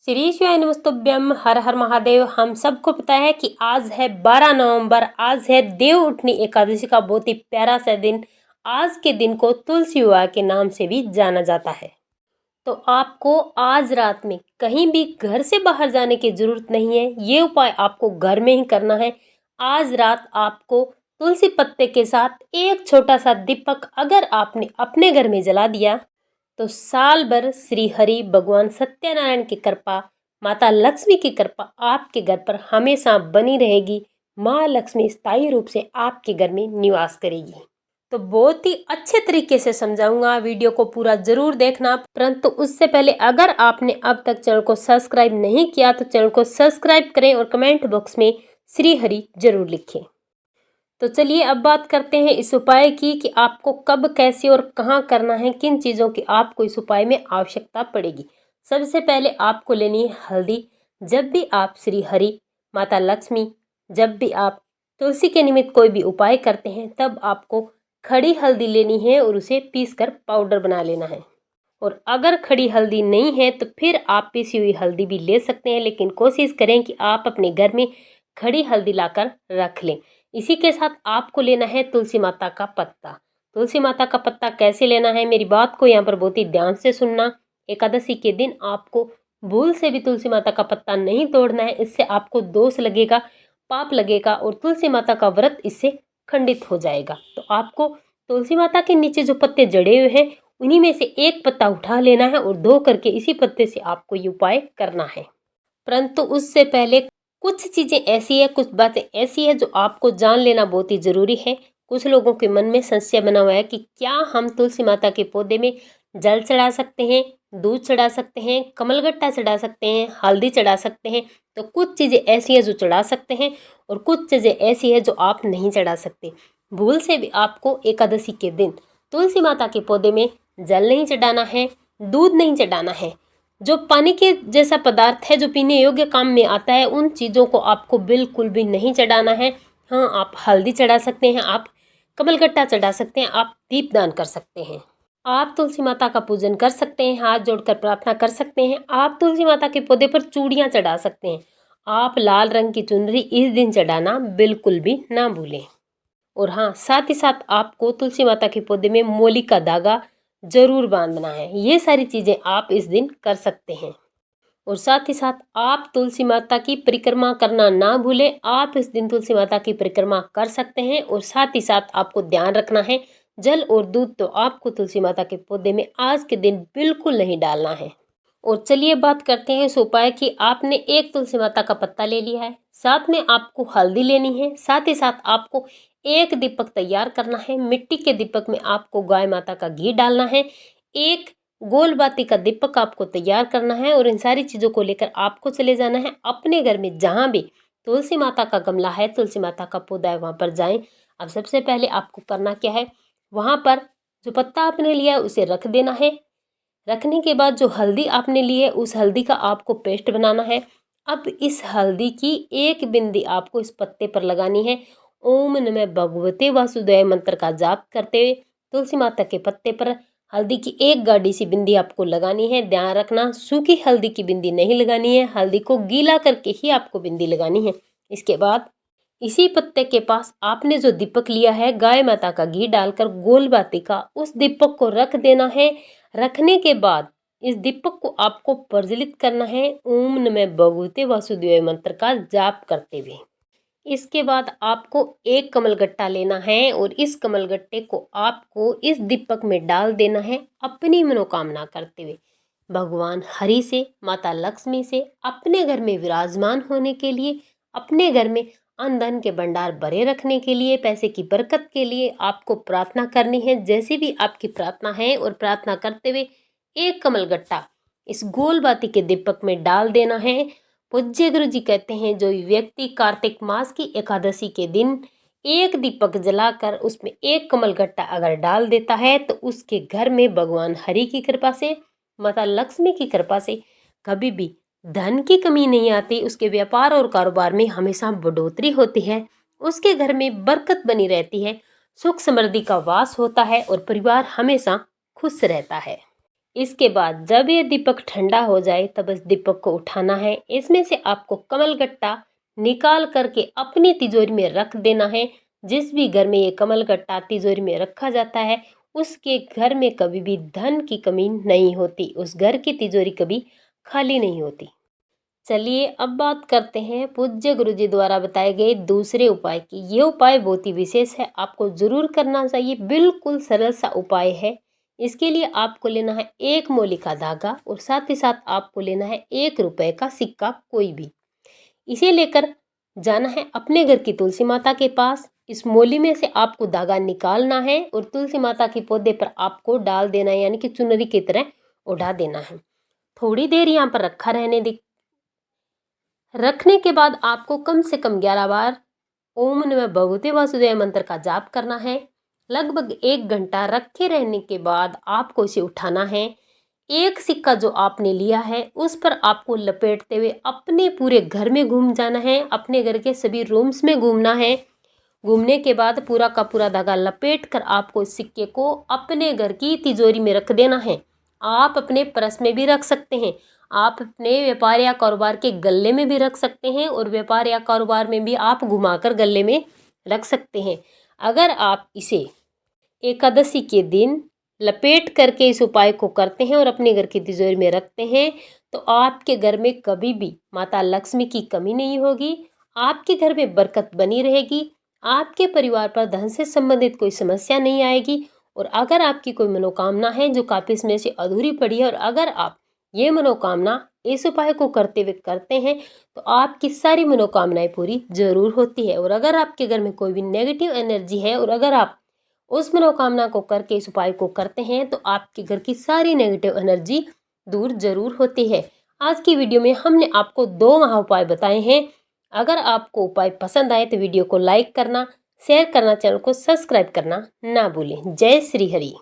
श्री शिवाय नमस्तुभ्यम। हर हर महादेव। हम सबको पता है कि आज है 12 नवंबर। आज है देव उठनी एकादशी का बहुत ही प्यारा सा दिन। आज के दिन को तुलसी विवाह के नाम से भी जाना जाता है। तो आपको आज रात में कहीं भी घर से बाहर जाने की जरूरत नहीं है। ये उपाय आपको घर में ही करना है। आज रात आपको तुलसी पत्ते के साथ एक छोटा सा दीपक अगर आपने अपने घर में जला दिया तो साल भर श्री हरि भगवान सत्यनारायण की कृपा, माता लक्ष्मी की कृपा आपके घर पर हमेशा बनी रहेगी। माँ लक्ष्मी स्थायी रूप से आपके घर में निवास करेगी। तो बहुत ही अच्छे तरीके से समझाऊंगा, वीडियो को पूरा जरूर देखना। परंतु उससे पहले अगर आपने अब तक चैनल को सब्सक्राइब नहीं किया तो चैनल को सब्सक्राइब करें और कमेंट बॉक्स में श्री हरि जरूर लिखें। तो चलिए अब बात करते हैं इस उपाय की कि आपको कब, कैसे और कहाँ करना है, किन चीज़ों की आपको इस उपाय में आवश्यकता पड़ेगी। सबसे पहले आपको लेनी है हल्दी। जब भी आप श्री हरि, माता लक्ष्मी, जब भी आप तुलसी के निमित्त कोई भी उपाय करते हैं तब आपको खड़ी हल्दी लेनी है और उसे पीस कर पाउडर बना लेना है। और अगर खड़ी हल्दी नहीं है तो फिर आप पीसी हुई हल्दी भी ले सकते हैं, लेकिन कोशिश करें कि आप अपने घर में खड़ी हल्दी लाकर रख लें। इसी के साथ आपको लेना है तुलसी माता का पत्ता। तुलसी माता का पत्ता कैसे लेना है, मेरी बात को यहाँ पर बहुत ही ध्यान से सुनना। एकादशी के दिन आपको भूल से भी तुलसी माता का पत्ता नहीं तोड़ना है, इससे आपको दोष लगेगा, पाप लगेगा और तुलसी माता का व्रत इससे खंडित हो जाएगा। तो आपको तुलसी माता के नीचे जो पत्ते जड़े हुए हैं उन्हीं में से एक पत्ता उठा लेना है और धो करके इसी पत्ते से आपको ये उपाय करना है। परंतु उससे पहले कुछ चीज़ें ऐसी है, कुछ बातें ऐसी है जो आपको जान लेना बहुत ही जरूरी है। कुछ लोगों के मन में संशय बना हुआ है कि क्या हम तुलसी माता के पौधे में जल चढ़ा सकते हैं, दूध चढ़ा सकते हैं, कमलगट्टा चढ़ा सकते हैं, हल्दी चढ़ा सकते हैं। तो कुछ चीज़ें ऐसी है जो चढ़ा सकते हैं और कुछ चीज़ें ऐसी है जो आप नहीं चढ़ा सकते। भूल से भी आपको एकादशी के दिन तुलसी माता के पौधे में जल नहीं चढ़ाना है, दूध नहीं चढ़ाना है। जो पानी के जैसा पदार्थ है जो पीने योग्य काम में आता है उन चीज़ों को आपको बिल्कुल भी नहीं चढ़ाना है। हाँ, आप हल्दी चढ़ा सकते हैं, आप कमलगट्टा चढ़ा सकते हैं, आप दीपदान कर सकते हैं, आप तुलसी माता का पूजन कर सकते हैं, हाथ जोड़कर प्रार्थना कर सकते हैं, आप तुलसी माता के पौधे पर चूड़ियाँ चढ़ा सकते हैं। आप लाल रंग की चुनरी इस दिन चढ़ाना बिल्कुल भी ना भूलें। और हाँ, साथ ही साथ आपको तुलसी माता के पौधे में मोली का धागा जरूर बांधना है। ये सारी चीज़ें आप इस दिन कर सकते हैं। और साथ ही साथ आप तुलसी माता की परिक्रमा करना ना भूलें। आप इस दिन तुलसी माता की परिक्रमा कर सकते हैं। और साथ ही साथ आपको ध्यान रखना है, जल और दूध तो आपको तुलसी माता के पौधे में आज के दिन बिल्कुल नहीं डालना है। और चलिए बात करते हैं इस उपाय की। आपने एक तुलसी माता का पत्ता ले लिया है, साथ में आपको हल्दी लेनी है, साथ ही साथ आपको एक दीपक तैयार करना है। मिट्टी के दीपक में आपको गाय माता का घी डालना है। एक गोल बाती का दीपक आपको तैयार करना है और इन सारी चीज़ों को लेकर आपको चले जाना है अपने घर में जहाँ भी तुलसी माता का गमला है, तुलसी माता का पौधा है, वहाँ पर जाएं। अब सबसे पहले आपको करना क्या है, वहाँ पर जो पत्ता आपने लिया है उसे रख देना है। रखने के बाद जो हल्दी आपने ली है उस हल्दी का आपको पेस्ट बनाना है। अब इस हल्दी की एक बिंदी आपको इस पत्ते पर लगानी है। ओम नमः भगवते वासुदेव मंत्र का जाप करते हुए तुलसी माता के पत्ते पर हल्दी की एक गाढ़ी सी बिंदी आपको लगानी है। ध्यान रखना, सूखी हल्दी की बिंदी नहीं लगानी है, हल्दी को गीला करके ही आपको बिंदी लगानी है। इसके बाद इसी पत्ते के पास आपने जो दीपक लिया है, गाय माता का घी डालकर गोल बाती का, उस दीपक को रख देना है। रखने के बाद इस दीपक को आपको प्रज्वलित करना है ओम नमः भगवते वासुदेव मंत्र का जाप करते हुए। इसके बाद आपको एक कमलगट्टा लेना है और इस कमलगट्टे को आपको इस दीपक में डाल देना है अपनी मनोकामना करते हुए। भगवान हरि से, माता लक्ष्मी से अपने घर में विराजमान होने के लिए, अपने घर में अन्न धन के भंडार भरे रखने के लिए, पैसे की बरकत के लिए आपको प्रार्थना करनी है। जैसी भी आपकी प्रार्थना है और प्रार्थना करते हुए एक कमलगट्टा इस गोल बाती के दीपक में डाल देना है। पूज्य गुरु जी कहते हैं, जो व्यक्ति कार्तिक मास की एकादशी के दिन एक दीपक जलाकर उसमें एक कमलगट्टा अगर डाल देता है तो उसके घर में भगवान हरि की कृपा से, माता लक्ष्मी की कृपा से कभी भी धन की कमी नहीं आती। उसके व्यापार और कारोबार में हमेशा बढ़ोतरी होती है, उसके घर में बरकत बनी रहती है, सुख समृद्धि का वास होता है और परिवार हमेशा खुश रहता है। इसके बाद जब ये दीपक ठंडा हो जाए तब इस दीपक को उठाना है। इसमें से आपको कमलगट्टा निकाल करके अपनी तिजोरी में रख देना है। जिस भी घर में ये कमलगट्टा तिजोरी में रखा जाता है उसके घर में कभी भी धन की कमी नहीं होती, उस घर की तिजोरी कभी खाली नहीं होती। चलिए अब बात करते हैं पूज्य गुरु जी द्वारा बताए गए दूसरे उपाय की। ये उपाय बहुत ही विशेष है, आपको जरूर करना चाहिए। बिल्कुल सरल सा उपाय है। इसके लिए आपको लेना है 1 मोली का धागा और साथ ही साथ आपको लेना है 1 रुपए का सिक्का कोई भी। इसे लेकर जाना है अपने घर की तुलसी माता के पास। इस मोली में से आपको धागा निकालना है और तुलसी माता के पौधे पर आपको डाल देना है, यानी कि चुनरी की तरह उड़ा देना है। थोड़ी देर यहाँ पर रखा रखने के बाद आपको कम से कम 11 बार ओम नमः भगवते वासुदेव मंत्र का जाप करना है। लगभग 1 घंटा रखे रहने के बाद आपको इसे उठाना है। एक सिक्का जो आपने लिया है उस पर आपको लपेटते हुए अपने पूरे घर में घूम जाना है, अपने घर के सभी रूम्स में घूमना है। घूमने के बाद पूरा का पूरा धागा लपेट कर आपको इस सिक्के को अपने घर की तिजोरी में रख देना है। आप अपने पर्स में भी रख सकते हैं, आप अपने व्यापार या कारोबार के गले में भी रख सकते हैं और व्यापार या कारोबार में भी आप घुमाकर गले में रख सकते हैं। अगर आप इसे एकादशी के दिन लपेट करके इस उपाय को करते हैं और अपने घर की तिजोरी में रखते हैं तो आपके घर में कभी भी माता लक्ष्मी की कमी नहीं होगी, आपके घर में बरकत बनी रहेगी, आपके परिवार पर धन से संबंधित कोई समस्या नहीं आएगी। और अगर आपकी कोई मनोकामना है जो काफी समय से अधूरी पड़ी है और अगर आप ये मनोकामना इस उपाय को करते हुए करते हैं तो आपकी सारी मनोकामनाएं पूरी जरूर होती है। और अगर आपके घर में कोई भी नेगेटिव एनर्जी है और अगर आप उस मनोकामना को करके इस उपाय को करते हैं तो आपके घर की सारी नेगेटिव एनर्जी दूर जरूर होती है। आज की वीडियो में हमने आपको 2 महा उपाय बताए हैं। अगर आपको उपाय पसंद आए तो वीडियो को लाइक करना, शेयर करना, चैनल को सब्सक्राइब करना ना भूलें। जय श्री हरि।